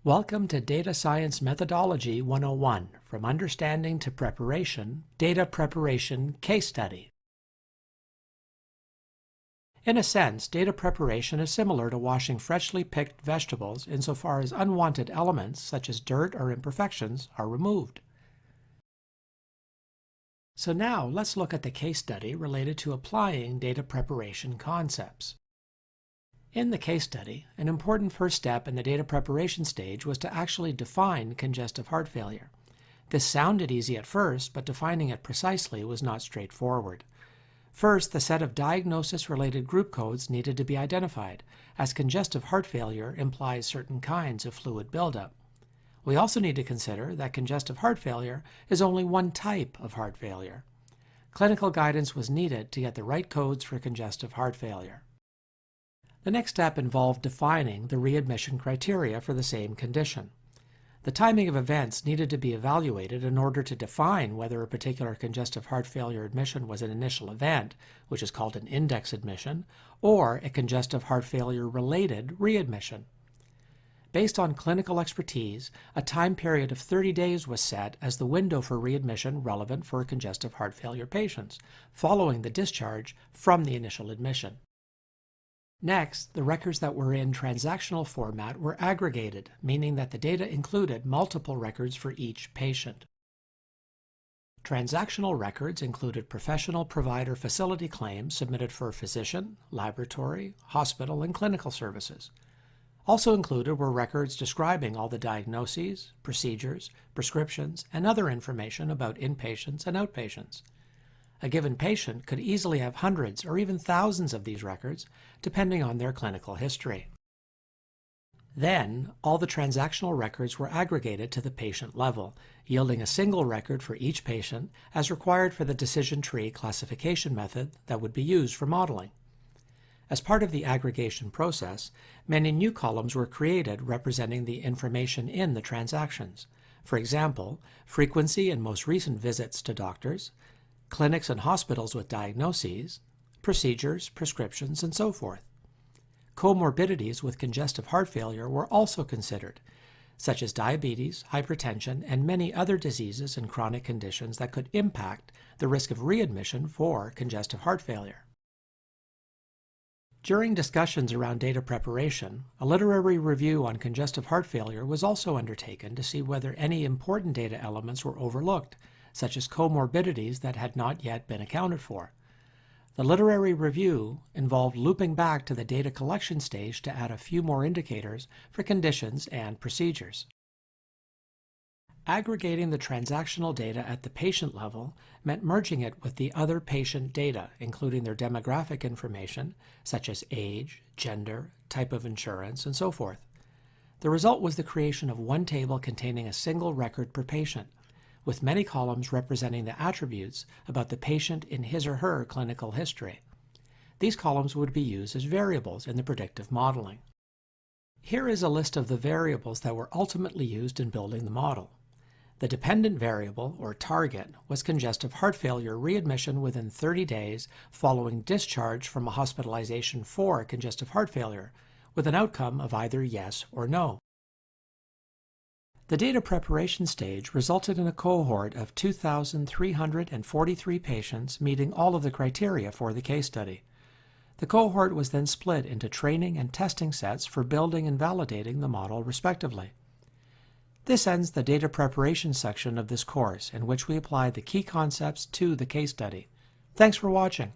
Welcome to Data Science Methodology 101, From Understanding to Preparation, Data Preparation Case Study. In a sense, data preparation is similar to washing freshly picked vegetables insofar as unwanted elements, such as dirt or imperfections, are removed. So now let's look at the case study related to applying data preparation concepts. In the case study, an important first step in the data preparation stage was to actually define congestive heart failure. This sounded easy at first, but defining it precisely was not straightforward. First, the set of diagnosis-related group codes needed to be identified, as congestive heart failure implies certain kinds of fluid buildup. We also need to consider that congestive heart failure is only one type of heart failure. Clinical guidance was needed to get the right codes for congestive heart failure. The next step involved defining the readmission criteria for the same condition. The timing of events needed to be evaluated in order to define whether a particular congestive heart failure admission was an initial event, which is called an index admission, or a congestive heart failure-related readmission. Based on clinical expertise, a time period of 30 days was set as the window for readmission relevant for congestive heart failure patients, following the discharge from the initial admission. Next, the records that were in transactional format were aggregated, meaning that the data included multiple records for each patient. Transactional records included professional provider facility claims submitted for physician, laboratory, hospital, and clinical services. Also included were records describing all the diagnoses, procedures, prescriptions, and other information about inpatients and outpatients. A given patient could easily have hundreds or even thousands of these records, depending on their clinical history. Then, all the transactional records were aggregated to the patient level, yielding a single record for each patient as required for the decision tree classification method that would be used for modeling. As part of the aggregation process, many new columns were created representing the information in the transactions. For example, frequency and most recent visits to doctors, clinics and hospitals with diagnoses, procedures, prescriptions, and so forth. Comorbidities with congestive heart failure were also considered, such as diabetes, hypertension, and many other diseases and chronic conditions that could impact the risk of readmission for congestive heart failure. During discussions around data preparation, a literary review on congestive heart failure was also undertaken to see whether any important data elements were overlooked, such as comorbidities that had not yet been accounted for. The literary review involved looping back to the data collection stage to add a few more indicators for conditions and procedures. Aggregating the transactional data at the patient level meant merging it with the other patient data, including their demographic information, such as age, gender, type of insurance, and so forth. The result was the creation of one table containing a single record per patient, with many columns representing the attributes about the patient in his or her clinical history. These columns would be used as variables in the predictive modeling. Here is a list of the variables that were ultimately used in building the model. The dependent variable, or target, was congestive heart failure readmission within 30 days following discharge from a hospitalization for congestive heart failure, with an outcome of either yes or no. The data preparation stage resulted in a cohort of 2,343 patients meeting all of the criteria for the case study. The cohort was then split into training and testing sets for building and validating the model respectively. This ends the data preparation section of this course, in which we apply the key concepts to the case study. Thanks for watching.